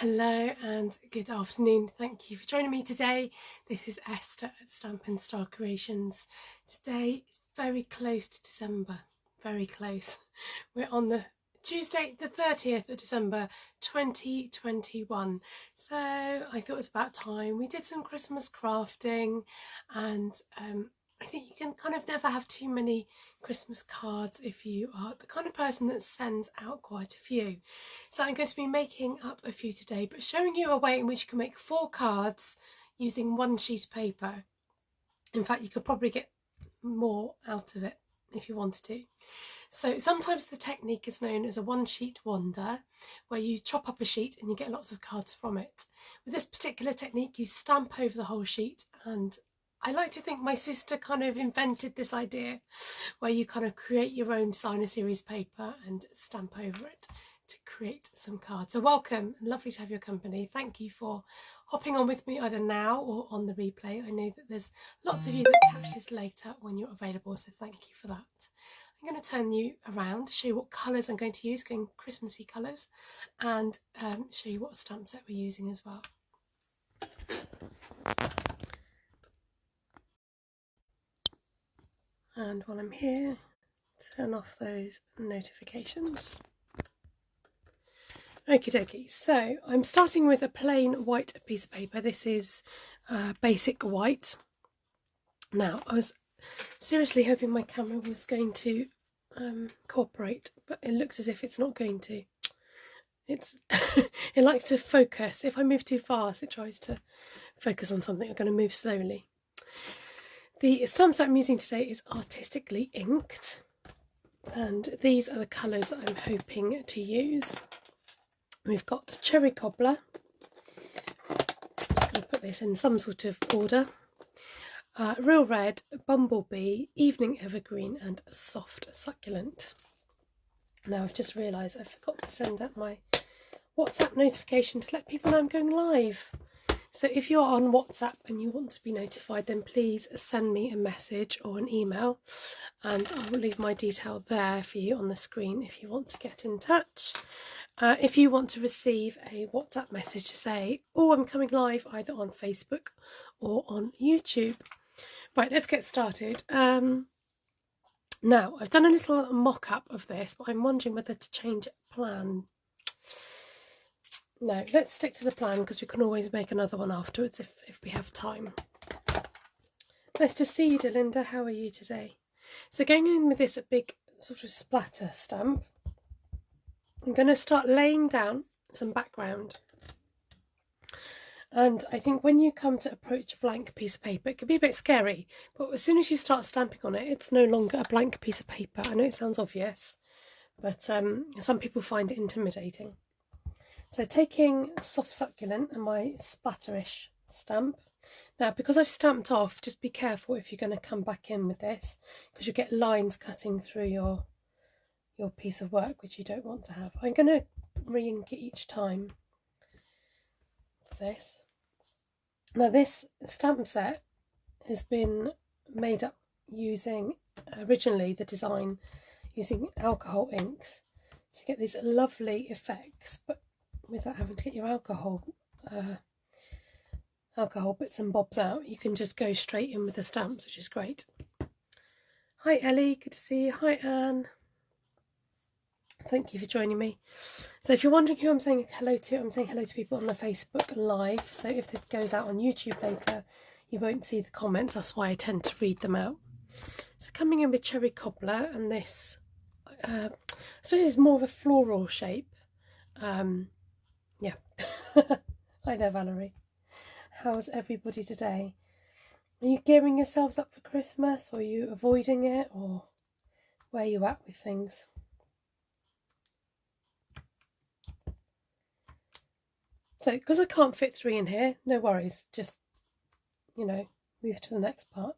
Hello and good afternoon. Thank you for joining me today. This is Esther at Stampin Star Creations. Today is very close to December, very close. We're on the Tuesday the 30th of December 2021. So I thought it was about time we did some Christmas crafting, and I think you can kind of never have too many Christmas cards if you are the kind of person that sends out quite a few. So I'm going to be making up a few today, but showing you a way in which you can make 4 cards using 1 sheet of paper. In fact, you could probably get more out of it if you wanted to. So sometimes the technique is known as a 1 sheet wonder, where you chop up a sheet and you get lots of cards from it. With this particular technique, you stamp over the whole sheet, and I like to think my sister kind of invented this idea where you kind of create your own designer series paper and stamp over it to create some cards. So welcome, lovely to have your company. Thank you for hopping on with me either now or on the replay. I know that there's lots of you that catch this later when you're available, so thank you for that. I'm going to turn you around, show you what colours I'm going to use, going Christmassy colours, and show you what stamp set we're using as well. And while I'm here, turn off those notifications. Okie dokie, so I'm starting with a plain white piece of paper. This is basic white. Now, I was seriously hoping my camera was going to cooperate, but it looks as if it's not going to. It likes to focus. If I move too fast, it tries to focus on something. I'm going to move slowly. The stamp set I'm using today is Artistically Inked, and these are the colours that I'm hoping to use. We've got Cherry Cobbler. I'll put this in some sort of order. Real Red, Bumblebee, Evening Evergreen, and Soft Succulent. Now I've just realised I forgot to send out my WhatsApp notification to let people know I'm going live. So if you're on WhatsApp and you want to be notified, then please send me a message or an email, and I will leave my detail there for you on the screen if you want to get in touch. If you want to receive a WhatsApp message to say, oh, I'm coming live either on Facebook or on YouTube. Right, let's get started. Now, I've done a little mock-up of this, but I'm wondering whether to change plan. No, let's stick to the plan because we can always make another one afterwards if we have time. Nice to see you, Delinda. How are you today? So going in with this big sort of splatter stamp, I'm going to start laying down some background. And I think when you come to approach a blank piece of paper, it can be a bit scary, but as soon as you start stamping on it, it's no longer a blank piece of paper. I know it sounds obvious, but some people find it intimidating. So taking Soft Succulent and my splatterish stamp. Now, because I've stamped off, just be careful if you're going to come back in with this, because you get lines cutting through your piece of work, which you don't want to have. I'm going to re-ink it each time for this. Now, this stamp set has been made up using, originally the design, using alcohol inks to get these lovely effects, but without having to get your alcohol bits and bobs out. You can just go straight in with the stamps, which is great. Hi Ellie, good to see you. Hi Anne. Thank you for joining me. So if you're wondering who I'm saying hello to, I'm saying hello to people on the Facebook Live. So if this goes out on YouTube later, you won't see the comments. That's why I tend to read them out. So coming in with Cherry Cobbler, and this, I suppose it's more of a floral shape. Yeah. Hi there, Valerie. How's everybody today? Are you gearing yourselves up for Christmas, or are you avoiding it, or where are you at with things? So, because I can't fit 3 in here, no worries, just, move to the next part.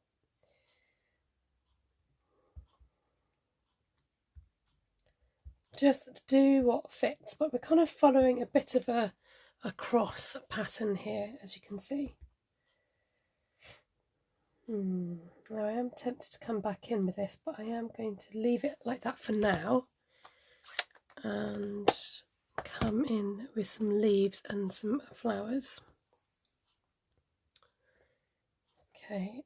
Just do what fits, but we're kind of following a bit of a cross pattern here, as you can see. Now I am tempted to come back in with this, but I am going to leave it like that for now and come in with some leaves and some flowers. Okay,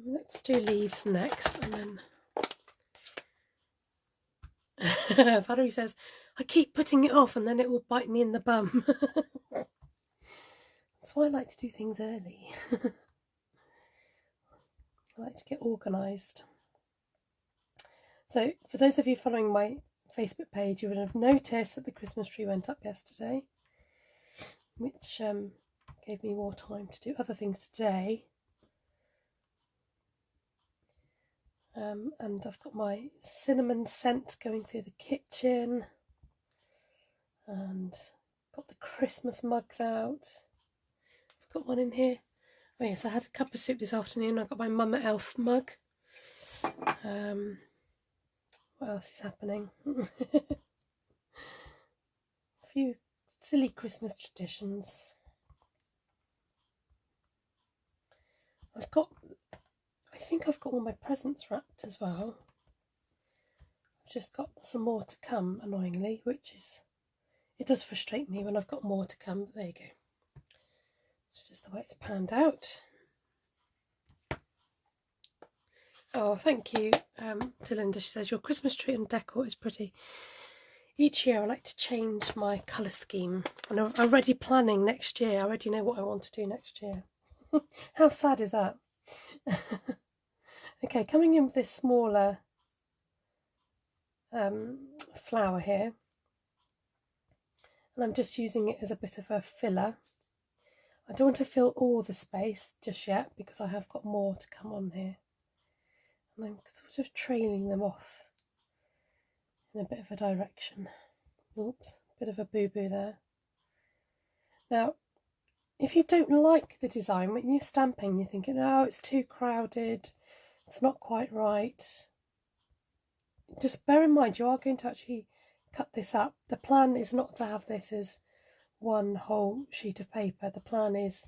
let's do leaves next, and then Valerie says, I keep putting it off and then it will bite me in the bum. That's why I like to do things early. I like to get organised. So for those of you following my Facebook page, you would have noticed that the Christmas tree went up yesterday, which gave me more time to do other things today. And I've got my cinnamon scent going through the kitchen, and got the Christmas mugs out. I've got one in here. Oh yes, I had a cup of soup this afternoon. I got my Mama Elf mug. What else is happening? A few silly Christmas traditions. I think I've got all my presents wrapped as well. I've just got some more to come, annoyingly, it does frustrate me when I've got more to come, but there you go. It's just the way it's panned out. Oh, thank you to Linda. She says, your Christmas tree and decor is pretty. Each year I like to change my colour scheme, and I'm already planning next year. I already know what I want to do next year. How sad is that? Okay, coming in with this smaller flower here, and I'm just using it as a bit of a filler. I don't want to fill all the space just yet because I have got more to come on here, and I'm sort of trailing them off in a bit of a direction. Oops, bit of a boo-boo there. Now, if you don't like the design, when you're stamping, you're thinking, oh, it's too crowded, it's not quite right, just bear in mind you are going to actually cut this up. The plan is not to have this as one whole sheet of paper. The plan is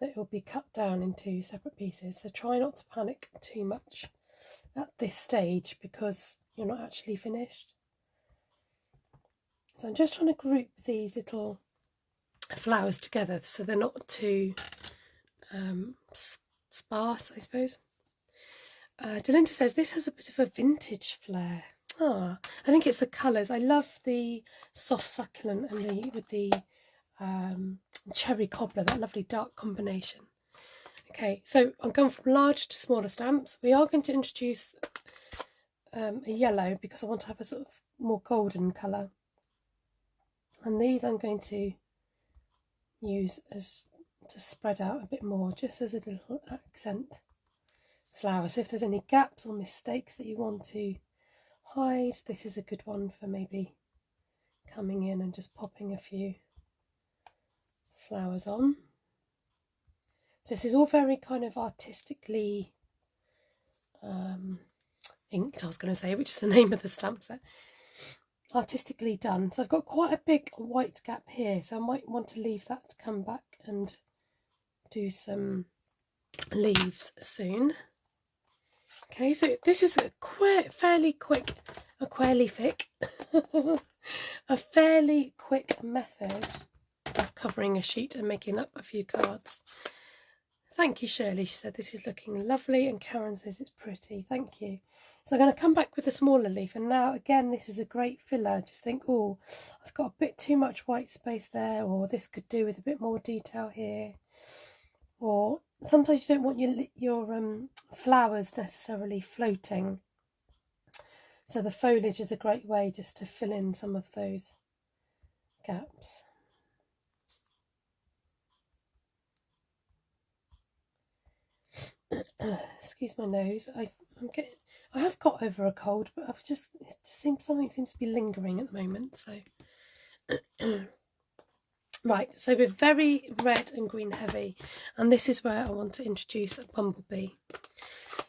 that it will be cut down into separate pieces, so try not to panic too much at this stage because you're not actually finished. So I'm just trying to group these little flowers together so they're not too sparse, I suppose. Delinda says this has a bit of a vintage flair. I think it's the colours. I love the soft succulent and with the cherry cobbler, that lovely dark combination. Okay, so I'm going from large to smaller stamps. We are going to introduce a yellow because I want to have a sort of more golden colour. And these I'm going to use to spread out a bit more, just as a little accent flower. So if there's any gaps or mistakes that you want to hide, this is a good one for maybe coming in and just popping a few flowers on. So this is all very kind of artistically inked, I was going to say, which is the name of the stamp set. Artistically done. So I've got quite a big white gap here, so I might want to leave that to come back and do some leaves soon. Okay, so this is a fairly quick method of covering a sheet and making up a few cards. Thank you, Shirley. She said this is looking lovely, and Karen says it's pretty. Thank you. So I'm going to come back with a smaller leaf, and now again this is a great filler. Just think, oh, I've got a bit too much white space there, or this could do with a bit more detail here. Or sometimes you don't want your flowers necessarily floating, so the foliage is a great way just to fill in some of those gaps. Excuse my nose. I have got over a cold, but something seems to be lingering at the moment. So right, so we're very red and green heavy, and this is where I want to introduce a bumblebee.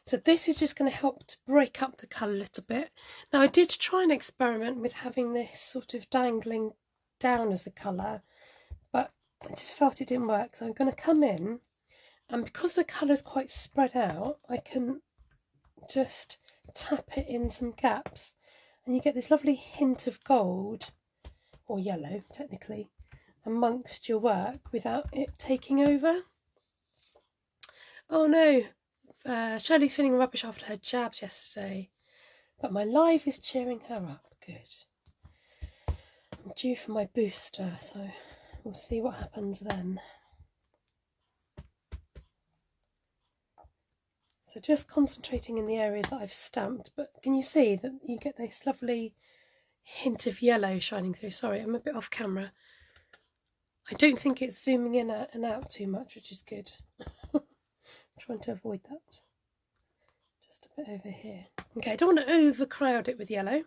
So this is just going to help to break up the colour a little bit. Now I did try and experiment with having this sort of dangling down as a colour, but I just felt it didn't work. So I'm going to come in, and because the colour is quite spread out, I can just tap it in some gaps, and you get this lovely hint of gold, or yellow technically, amongst your work without it taking over. Oh no, Shirley's feeling rubbish after her jabs yesterday, but my live is cheering her up. Good. I'm due for my booster, so we'll see what happens then. So just concentrating in the areas that I've stamped, but can you see that you get this lovely hint of yellow shining through? Sorry, I'm a bit off camera. I don't think it's zooming in and out too much, which is good. I'm trying to avoid that. Just a bit over here. Okay, I don't want to overcrowd it with yellow.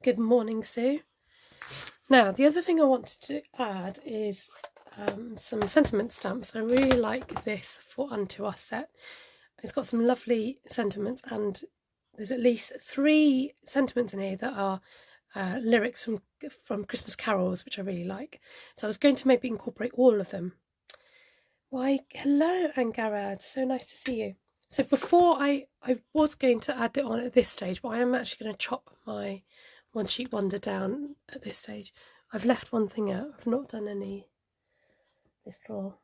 Good morning, Sue. Now, the other thing I wanted to add is some sentiment stamps. I really like this for Unto Us set. It's got some lovely sentiments, and there's at least 3 sentiments in here that are lyrics from Christmas carols, which I really like. So I was going to maybe incorporate all of them. Why, hello, Angarad. So nice to see you. So before I was going to add it on at this stage, but I am actually going to chop my One Sheet Wonder down at this stage. I've left one thing out. I've not done any little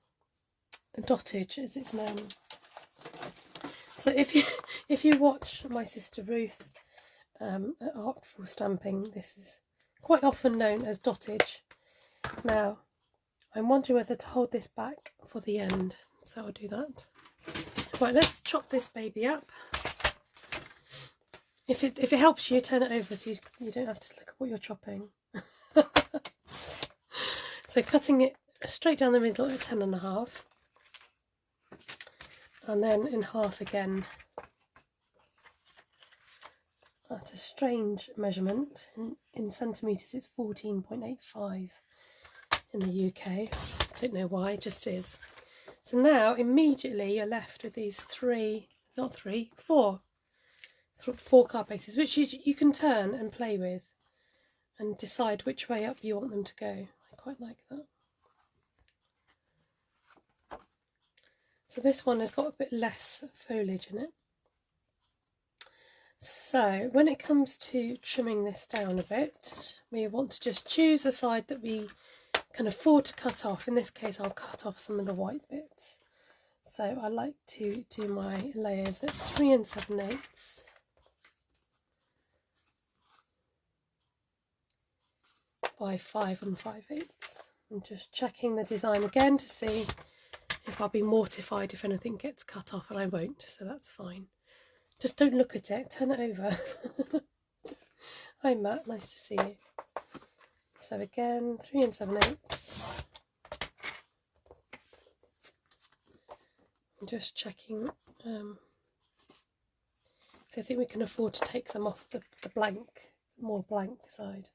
dottage, as it's known. So if you watch my sister Ruth at Artful Stamping, this is quite often known as dottage. Now, I'm wondering whether to hold this back for the end, so I'll do that. Right, let's chop this baby up. If it helps you, turn it over so you don't have to look at what you're chopping. So cutting it straight down the middle at 10.5, and then in half again at a strange measurement. In centimetres it's 14.85 in the UK. I don't know why, it just is. So now immediately you're left with these 4 card bases, which you can turn and play with and decide which way up you want them to go. I quite like that. So this one has got a bit less foliage in it. So when it comes to trimming this down a bit, we want to just choose a side that we can afford to cut off. In this case, I'll cut off some of the white bits. So I like to do my layers at 3 7/8. By 5 5/8. I'm just checking the design again to see if I'll be mortified if anything gets cut off, and I won't, so that's fine. Just don't look at it, turn it over. Hi Matt, nice to see you. So again, 3 7/8. I'm just checking. So I think we can afford to take some off the more blank side.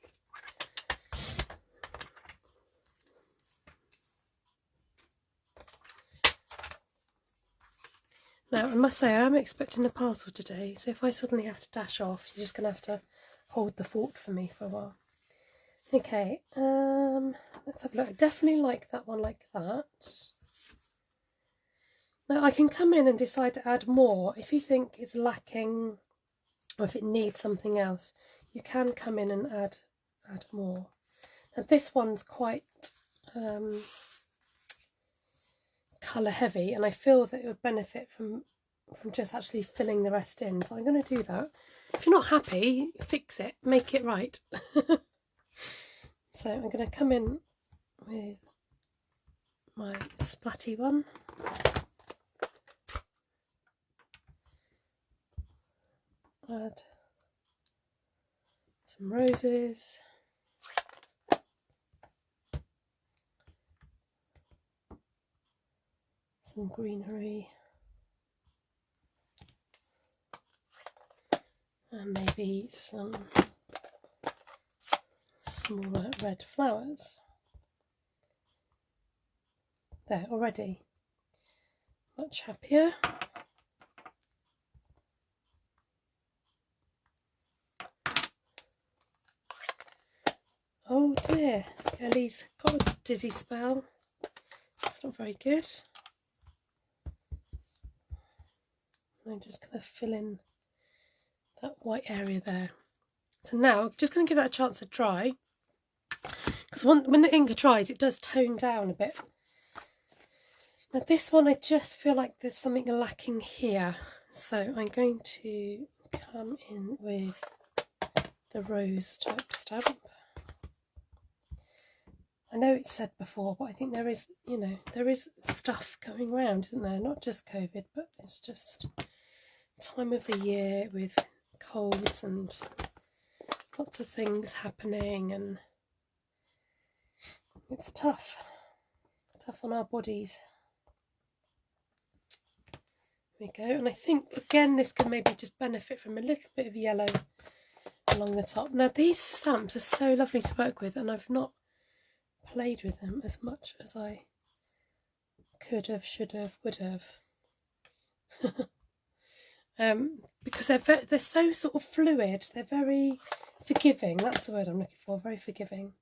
Now, I must say, I am expecting a parcel today, so if I suddenly have to dash off, you're just going to have to hold the fort for me for a while. Okay, let's have a look. I definitely like that one like that. Now, I can come in and decide to add more. If you think it's lacking or if it needs something else, you can come in and add more. Now, this one's quite colour heavy, and I feel that it would benefit from just actually filling the rest in, so I'm going to do that. If you're not happy, fix it, make it right. So I'm going to come in with my splatty one, add some roses, some greenery, and maybe some smaller red flowers. There, already much happier. Oh dear, Ellie's got a dizzy spell. That's not very good. I'm just going to fill in that white area there. So now, just going to give that a chance to dry. because when the inker dries, it does tone down a bit. Now this one, I just feel like there's something lacking here, so I'm going to come in with the rose type stamp. I know it's said before, but I think there is, you know, there is stuff going around, isn't there? Not just COVID, but it's just time of the year with colds and lots of things happening, and it's tough on our bodies. There we go. And I think again this could maybe just benefit from a little bit of yellow along the top. Now these stamps are so lovely to work with, and I've not played with them as much as I could have, should have, would have. Because they're so sort of fluid. They're very forgiving. That's the word I'm looking for. Very forgiving.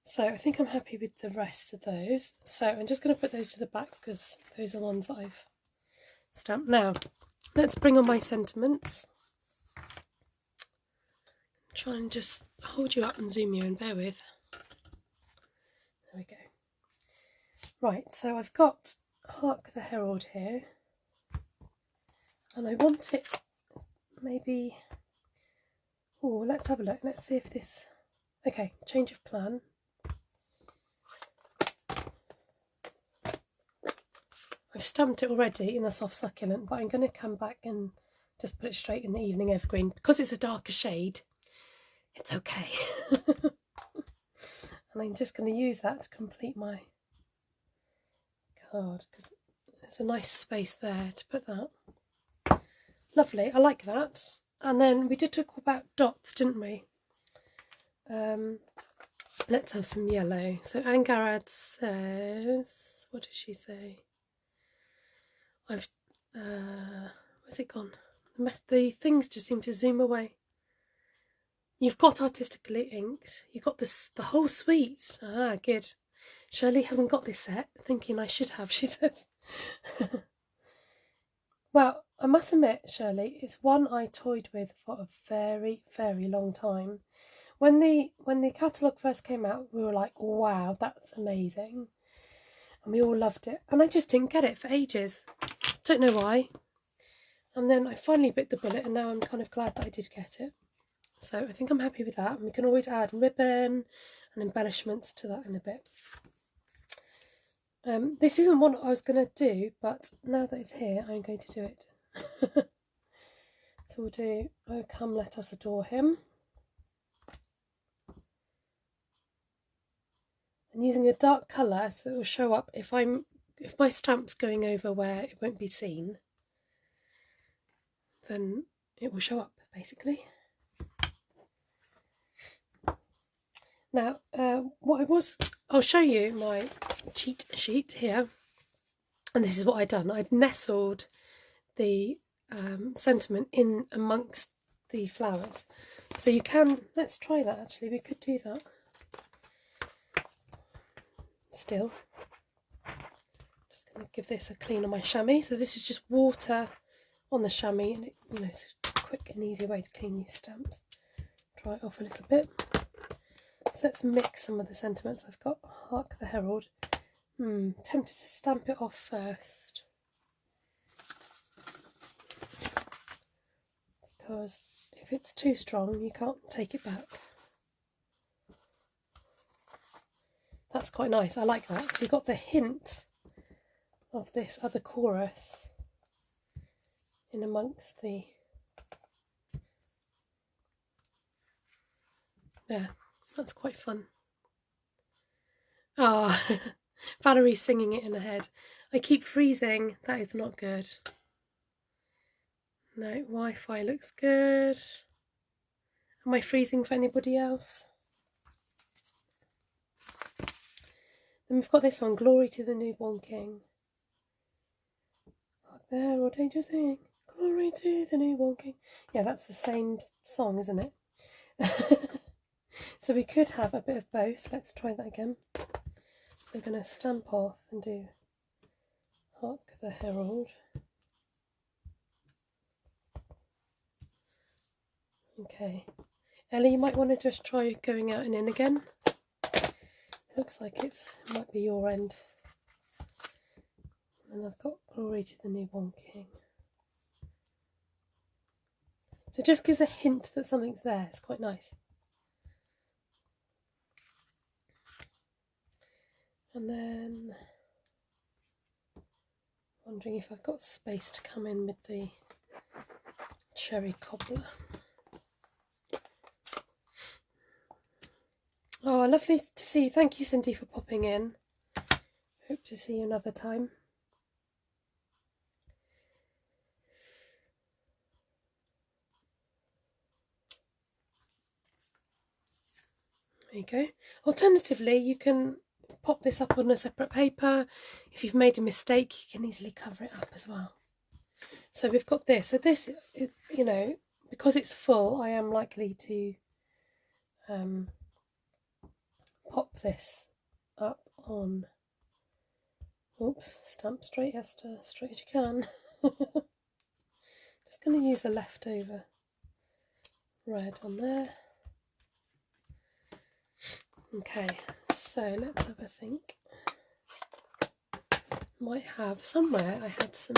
So I think I'm happy with the rest of those. So I'm just going to put those to the back because those are the ones that I've stamped. Now let's bring on my sentiments. Try and just hold you up and zoom you in. Bear with. There we go. Right, so I've got Hark the Herald here, and I want it maybe, oh, let's have a look, let's see if this, okay, change of plan. I've stamped it already in the soft succulent, but I'm going to come back and just put it straight in the evening evergreen. Because it's a darker shade, it's okay. And I'm just going to use that to complete my card, because there's a nice space there to put that. Lovely, I like that. And then we did talk about dots, didn't we? Let's have some yellow. So Angarad says, what does she say? Where's it gone? The things just seem to zoom away. You've got Artistically Inked. You've got this, the whole suite. Ah, good. Shirley hasn't got this set. Thinking I should have, she says. Well, I must admit, Shirley, it's one I toyed with for a very, very long time. When the catalogue first came out, we were like, wow, that's amazing. And we all loved it. And I just didn't get it for ages. Don't know why. And then I finally bit the bullet, and now I'm kind of glad that I did get it. So I think I'm happy with that. And we can always add ribbon and embellishments to that in a bit. This isn't what I was going to do, but now that it's here, I'm going to do it. So we'll do, oh come let us adore him. And using a dark colour so it will show up if my stamp's going over where it won't be seen, then it will show up basically. Now, I'll show you my cheat sheet here, and this is what I'd done. I'd nestled the sentiment in amongst the flowers. So you can, let's try that actually, we could do that. Still, just going to give this a clean on my chamois. So this is just water on the chamois, and it, you know, it's a quick and easy way to clean these stamps. Dry it off a little bit. So let's mix some of the sentiments. I've got Hark the Herald. Tempted to stamp it off first, because if it's too strong you can't take it back. That's quite nice, I like that. So you've got the hint of this other chorus in amongst the, there. That's quite fun. Ah, oh, Valerie's singing it in her head. I keep freezing. That is not good. No, Wi-Fi looks good. Am I freezing for anybody else? Then we've got this one, Glory to the Newborn King. Hark the herald angels sing, glory to the newborn king. Yeah, that's the same song, isn't it? So we could have a bit of both. Let's try that again. So I'm going to stamp off and do Hark the Herald. Okay. Ellie, you might want to just try going out and in again. looks like it might be your end. And I've got Glory to the Newborn King. So it just gives a hint that something's there. It's quite nice. And then wondering if I've got space to come in with the cherry cobbler. Oh, lovely to see you. Thank you, Cindy, for popping in. Hope to see you another time. There you go. Alternatively, you can pop this up on a separate paper. If you've made a mistake, you can easily cover it up as well. So we've got this. So this is, you know, because it's full, I am likely to pop this up on, oops, stamp straight, Esther, straight as you can. Just going to use the leftover red on there. Okay, so let's have a think. Might have somewhere, I had some,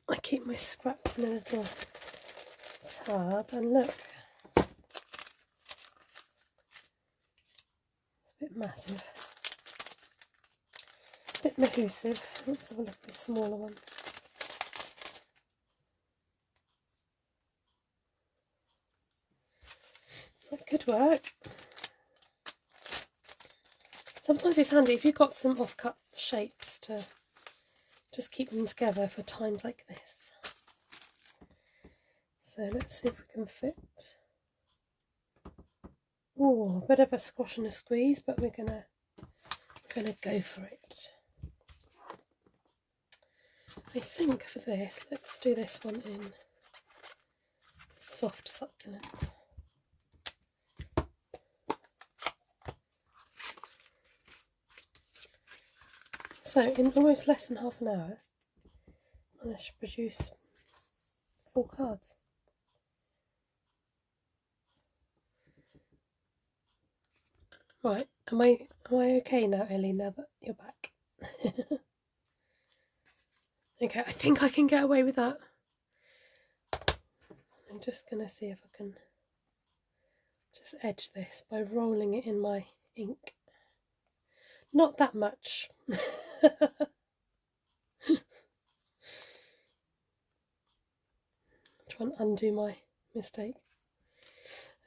I keep my scraps in a little tab, and look, it's a bit massive, a bit mahoosive. Let's have a look at the smaller one. That could work. Sometimes it's handy if you've got some off-cut shapes to just keep them together for times like this. So let's see if we can fit. Oh, a bit of a squash and a squeeze, but we're gonna go for it. I think for this, let's do this one in soft succulent. So in almost less than half an hour, I managed to produce 4 cards. Right, am I okay now, Ellie, now that you're back? Okay, I think I can get away with that. I'm just going to see if I can just edge this by rolling it in my ink. Not that much. Try and undo my mistake.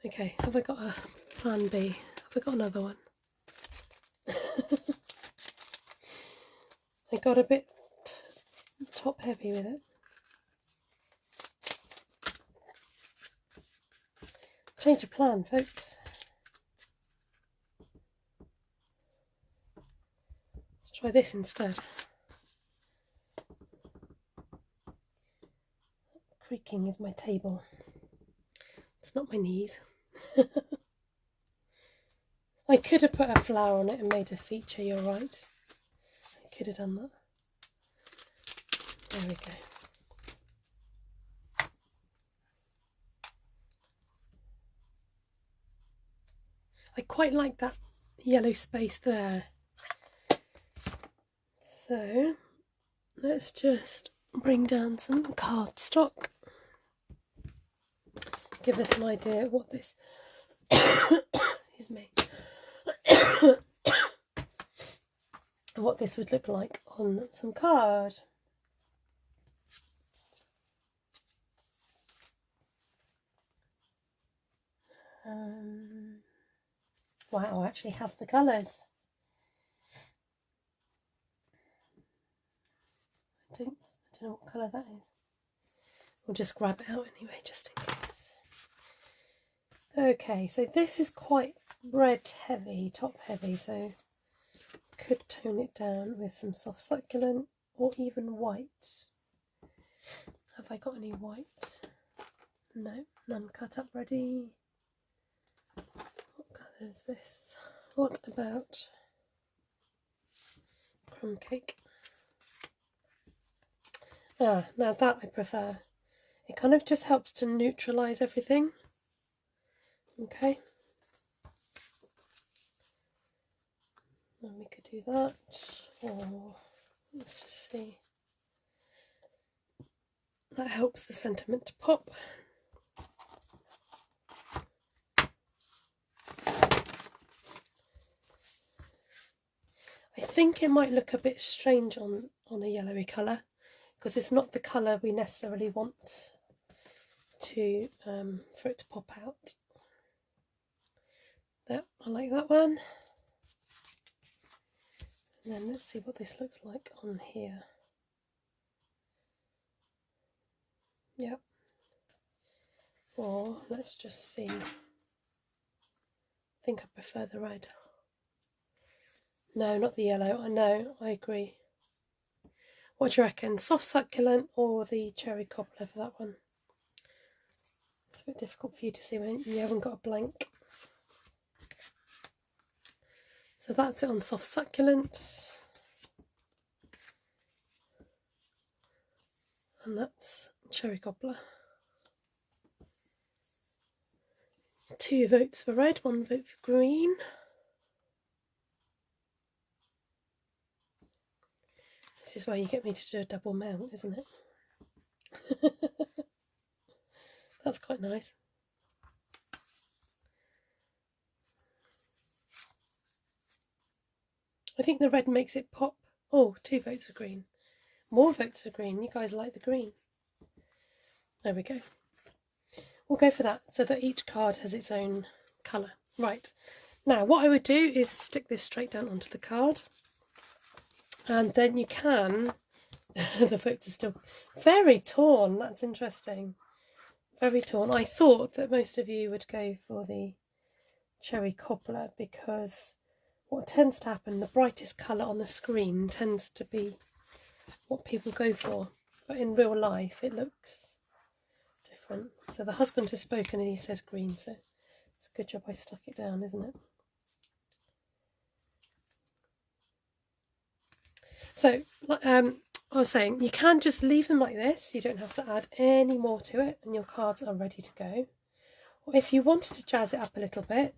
Okay, have I got a plan B? Have I got another one? I got a bit top heavy with it. Change of plan, folks. Let's try this instead. Creaking is my table. It's not my knees. I could have put a flower on it and made a feature, you're right. I could have done that. There we go. I quite like that yellow space there. So let's just bring down some cardstock. Give us an idea of what this excuse me what this would look like on some card. Wow, I actually have the colours. I don't know what colour that is. We'll just grab it out anyway, just in case. Okay, so this is quite red heavy, top heavy, so could tone it down with some soft succulent or even white. Have I got any white? No, none cut up ready. What colour is this? What about crumb cake? Ah, now that I prefer. It kind of just helps to neutralise everything. Okay. do that, or let's just see. That helps the sentiment to pop. I think it might look a bit strange on a yellowy colour, because it's not the colour we necessarily want to for it to pop out. There, I like that one. And then let's see what this looks like on here. Yep. Or let's just see. I think I prefer the red. No, not the yellow. I know, I agree. What do you reckon? Soft succulent or the cherry cobbler for that one? It's a bit difficult for you to see when you haven't got a blank. So that's it on soft succulent. And that's cherry cobbler. 2 votes for red, 1 vote for green. This is where you get me to do a double mount, isn't it? That's quite nice. I think the red makes it pop. Oh, 2 votes for green. More votes for green. You guys like the green. There we go. We'll go for that so that each card has its own colour. Right. Now what I would do is stick this straight down onto the card. And then you can... the votes are still very torn. That's interesting. Very torn. I thought that most of you would go for the cherry cobbler because what tends to happen, the brightest colour on the screen tends to be what people go for, but in real life it looks different. So the husband has spoken and he says green, so it's a good job I stuck it down, isn't it? So I was saying, you can just leave them like this, you don't have to add any more to it and your cards are ready to go. Or if you wanted to jazz it up a little bit,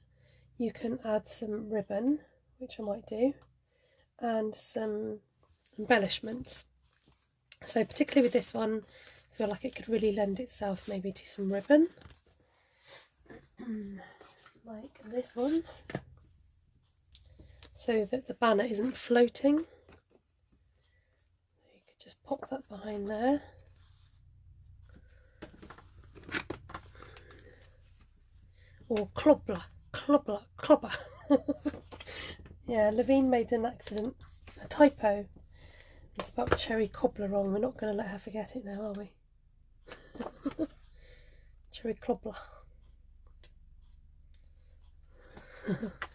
you can add some ribbon, which I might do, and some embellishments. So particularly with this one, I feel like it could really lend itself maybe to some ribbon, like this one, so that the banner isn't floating. So you could just pop that behind there. Or clobber. Yeah, Levine made an accident, a typo. It's about cherry cobbler wrong. We're not going to let her forget it now, are we? Cherry cobbler.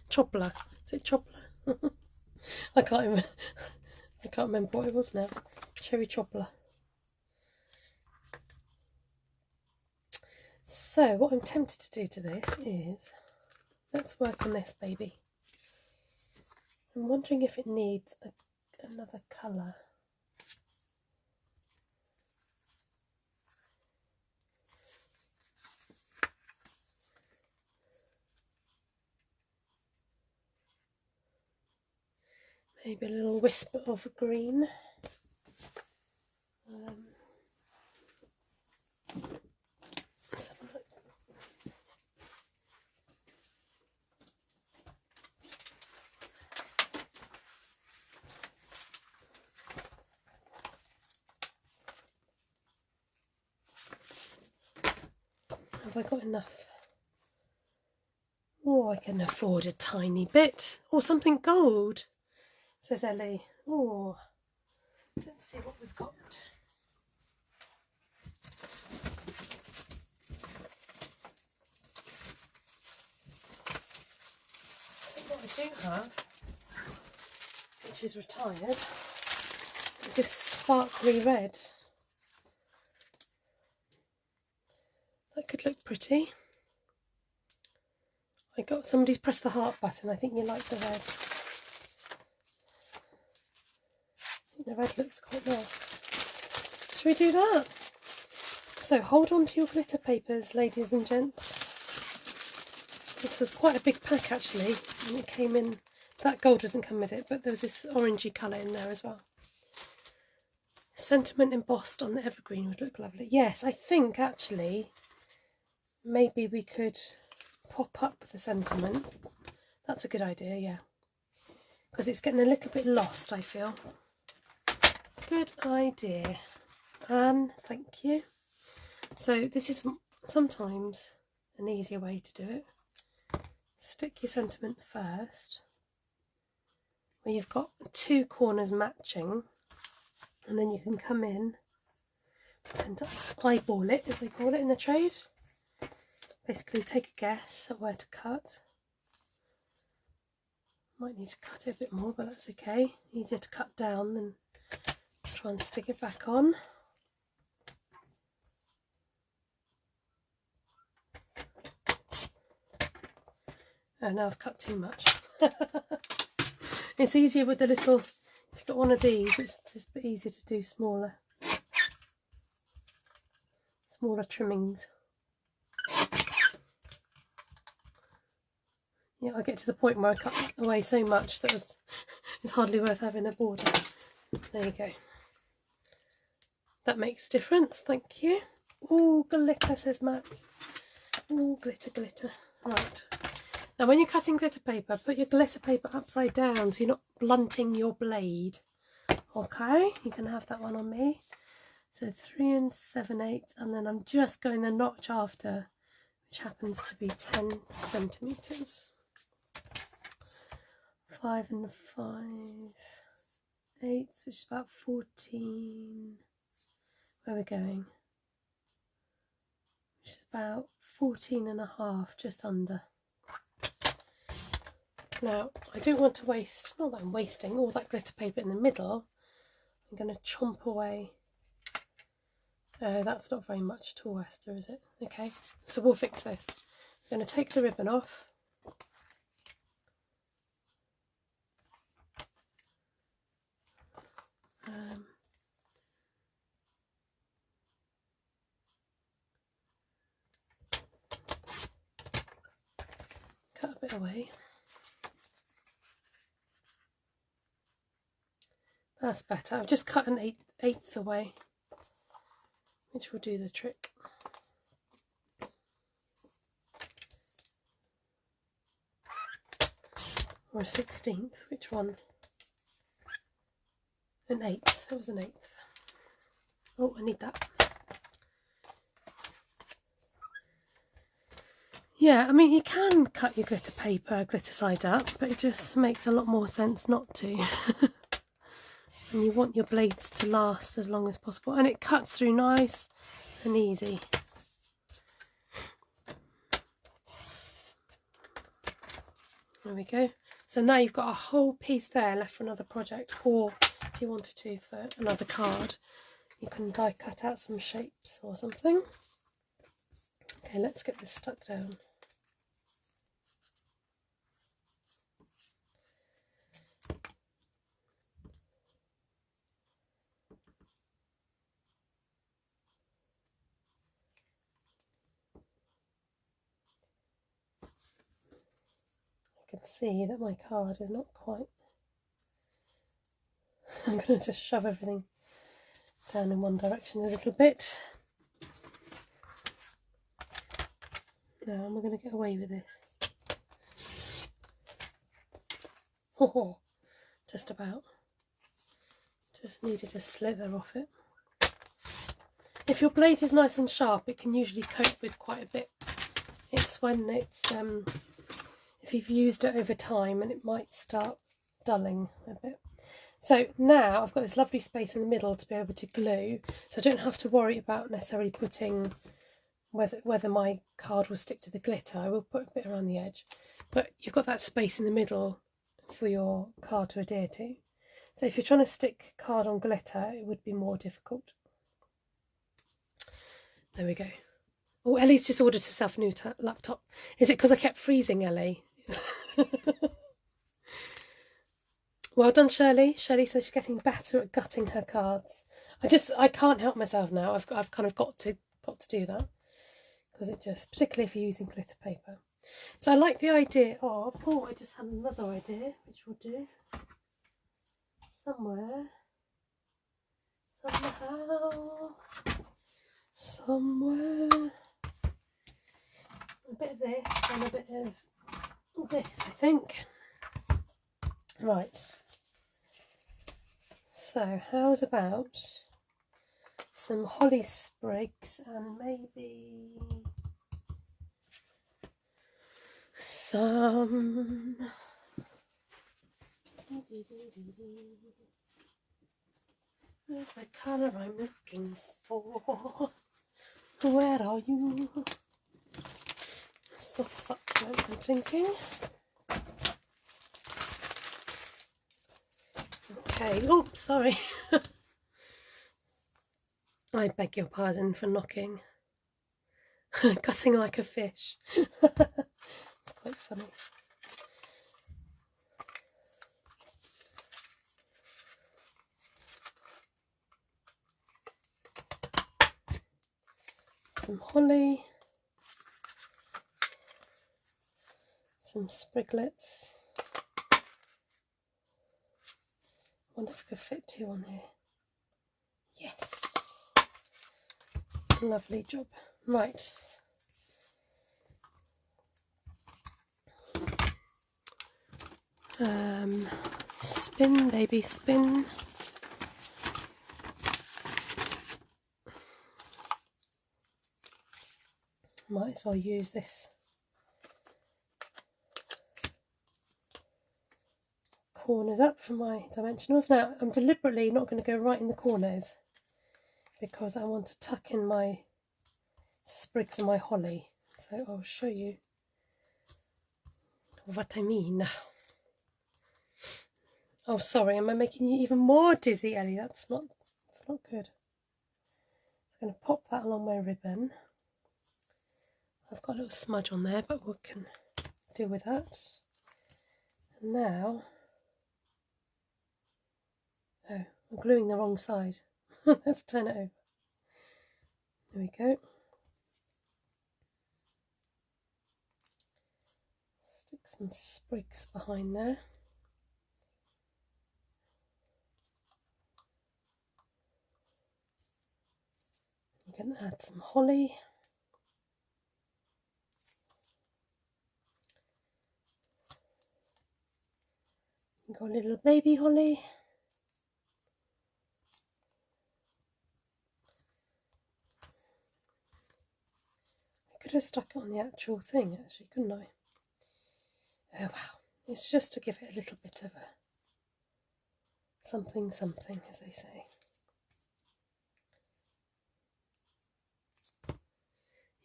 Chobler. Is it chobler? I can't remember what it was now. Cherry chobler. So what I'm tempted to do to this is, let's work on this baby. I'm wondering if it needs another colour. Maybe a little wisp of green. Let's have a look. Have I got enough? Oh, I can afford a tiny bit. Or something gold, says Ellie. Oh, let's see what we've got. I think what I do have, which is retired, is this sparkly red. That could look pretty. I got somebody's pressed the heart button. I think you like the red. I think the red looks quite nice. Should we do that? So hold on to your glitter papers, ladies and gents. This was quite a big pack actually, and it came in that gold doesn't come with it, but there's this orangey colour in there as well. Sentiment embossed on the evergreen would look lovely. Yes, I think actually maybe we could pop up the sentiment. That's a good idea, yeah. Because it's getting a little bit lost, I feel. Good idea. Anne, thank you. So this is sometimes an easier way to do it. Stick your sentiment first, where you've got 2 corners matching, and then you can come in, pretend to eyeball it, as they call it in the trade. Basically take a guess at where to cut. Might need to cut it a bit more, but that's okay. Easier to cut down than try and stick it back on. Oh, now I've cut too much. It's easier with the little, if you've got one of these, it's just a bit easier to do smaller trimmings. Yeah, I get to the point where I cut away so much that it's hardly worth having a border. There you go. That makes a difference, thank you. Oh, glitter, says Matt. Oh, glitter, glitter. Right. Now when you're cutting glitter paper, put your glitter paper upside down so you're not blunting your blade. Okay, you can have that one on me. So 3 7/8, and then I'm just going the notch after, which happens to be 10 centimetres. 5 5/8, which is about 14. Where are we going? Which is about 14.5, just under. Now, I don't want to waste, not that I'm wasting, all that glitter paper in the middle. I'm going to chomp away. That's not very much at all, Esther, is it? Okay, so we'll fix this. I'm going to take the ribbon off. Cut a bit away. That's better. I've just cut an eighth away, which will do the trick. Or a 16th, which one? An 8th, that was an 8th. Oh, I need that. Yeah, I mean, you can cut your glitter paper glitter side up, but it just makes a lot more sense not to. And you want your blades to last as long as possible, and it cuts through nice and easy. There we go. So now you've got a whole piece there left for another project, or if you wanted to for another card, you can die cut out some shapes or something. Okay, let's get this stuck down. I can see that my card is not quite. I'm going to just shove everything down in one direction a little bit. Now, am I going to get away with this? Oh, just about. Just needed a slither off it. If your blade is nice and sharp, it can usually cope with quite a bit. It's when it's if you've used it over time, and it might start dulling a bit. So now I've got this lovely space in the middle to be able to glue, so I don't have to worry about necessarily putting whether my card will stick to the glitter. I will put a bit around the edge, but you've got that space in the middle for your card to adhere to. So if you're trying to stick card on glitter, it would be more difficult. There we go. Oh, Ellie's just ordered herself a new laptop. Is it because I kept freezing, Ellie? Well done, Shirley. Shirley says she's getting better at gutting her cards. I can't help myself now. I've kind of got to do that, because it just, particularly if you're using glitter paper. So I like the idea of, oh, I just had another idea, which we'll do somewhere, somehow, somewhere, a bit of this and a bit of this, I think. Right, so how's about some holly sprigs and maybe some where's the colour I'm looking for? Where are you? Soft succulent, I'm thinking. Okay, oops, sorry. I beg your pardon for knocking. Cutting like a fish. It's quite funny. Some holly. Some spriglets. I wonder if I could fit two on here. Yes. Lovely job. Right. Spin, baby, spin. Might as well use this corners up for my dimensionals. Now, I'm deliberately not going to go right in the corners because I want to tuck in my sprigs and my holly. So I'll show you what I mean. Oh, sorry, am I making you even more dizzy, Ellie? That's not good. I'm going to pop that along my ribbon. I've got a little smudge on there, but we can deal with that. And now, oh, I'm gluing the wrong side. Let's turn it over. There we go. Stick some sprigs behind there. I'm going to add some holly. Got a little baby holly. I could have stuck it on the actual thing, actually, couldn't I? Oh wow, it's just to give it a little bit of a something, as they say.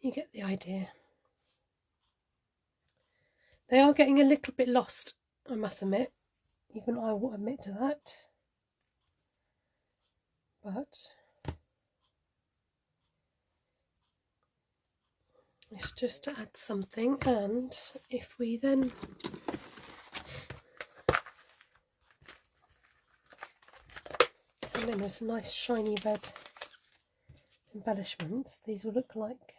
You get the idea. They are getting a little bit lost, I must admit. Even I will admit to that. But it's just to add something, and if we then come in with some nice shiny red embellishments, these will look like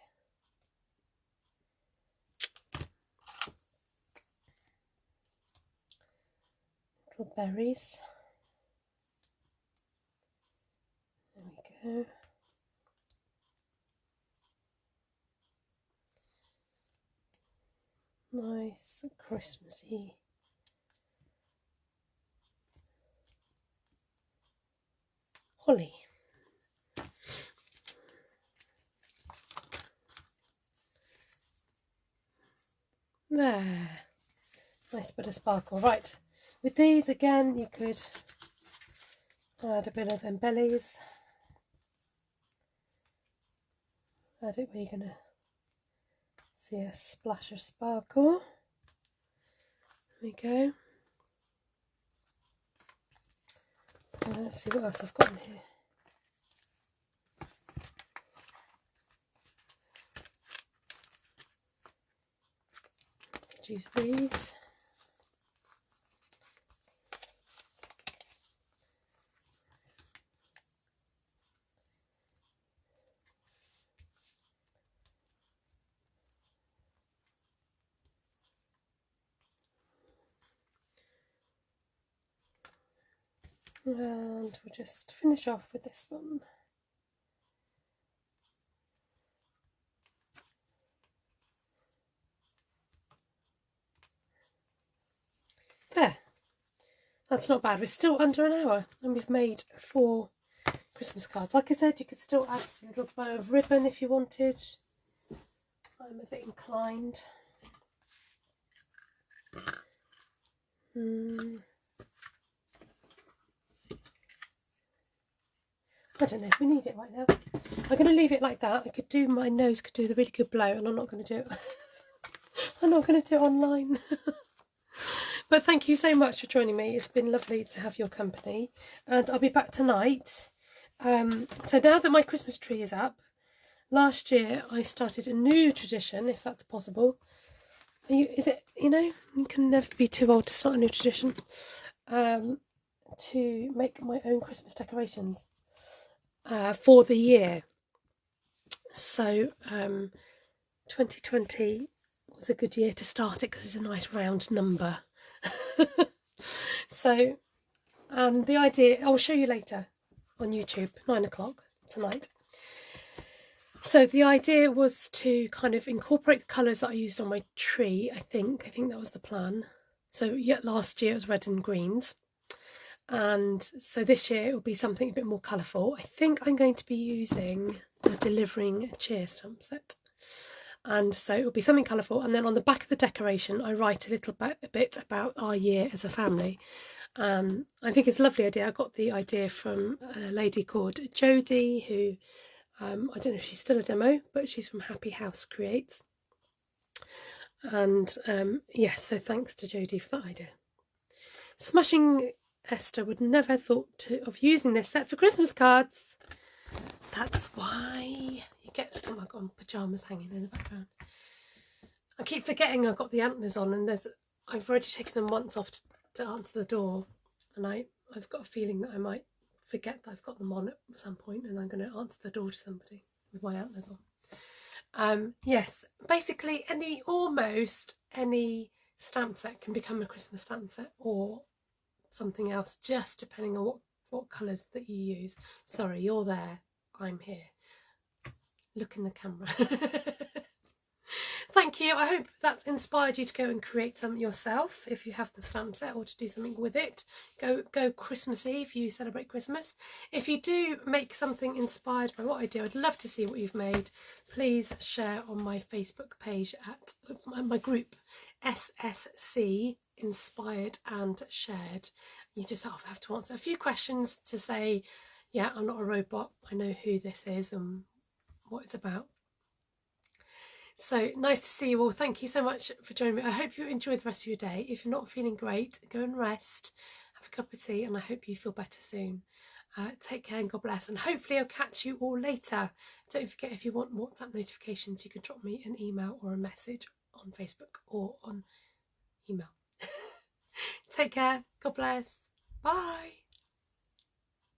little berries. There we go. Nice Christmassy. Holly. There. Nice bit of sparkle. Right. With these again you could add a bit of embellies. Add it where you're going to see a splash of sparkle. There we go. Let's see what else I've got in here. Could use these. And we'll just finish off with this one. There. That's not bad. We're still under an hour and we've made 4 Christmas cards. Like I said, you could still add a little bit of ribbon if you wanted. I'm a bit inclined. I don't know if we need it right now. I'm going to leave it like that. I could do, my nose could do the really good blow, and I'm not going to do it. I'm not going to do it online. But thank you so much for joining me. It's been lovely to have your company, and I'll be back tonight. So now that my Christmas tree is up, last year I started a new tradition, if that's possible. Is it, you know, you can never be too old to start a new tradition, to make my own Christmas decorations for the year. So 2020 was a good year to start it because it's a nice round number. So, and the idea, I'll show you later on YouTube, 9 o'clock tonight. So the idea was to kind of incorporate the colours that I used on my tree. I think that was the plan. So yeah, last year it was red and greens, and so this year it will be something a bit more colourful. I think I'm going to be using the Delivering Cheer stamp set, and so it will be something colourful. And then on the back of the decoration I write a little bit about our year as a family. I think it's a lovely idea. I got the idea from a lady called Jodie, who I don't know if she's still a demo, but she's from Happy House Creates. And yes, so thanks to Jodie for that idea. Smashing Esther would never have thought of using this set for Christmas cards. That's why you get, oh my god, pyjamas hanging in the background. I keep forgetting I've got the antlers on, and I've already taken them once off to answer the door, and I've got a feeling that I might forget that I've got them on at some point, and I'm going to answer the door to somebody with my antlers on. Yes, basically almost any stamp set can become a Christmas stamp set or something else, just depending on what colours that you use. Sorry, you're there, I'm here. Look in the camera. Thank you. I hope that's inspired you to go and create some yourself if you have the stamp set, or to do something with it. Go Christmassy if you celebrate Christmas. If you do make something inspired by what I do, I'd love to see what you've made. Please share on my Facebook page at my group SSC Inspired and Shared. You just have to answer a few questions to say, yeah, I'm not a robot, I know who this is and what it's about. So nice to see you all. Thank you so much for joining me. I hope you enjoy the rest of your day. If you're not feeling great, go and rest, have a cup of tea, and I hope you feel better soon. Take care and God bless, and hopefully I'll catch you all later. Don't forget, if you want WhatsApp notifications, you can drop me an email or a message on Facebook or on email. Take care, God bless, bye.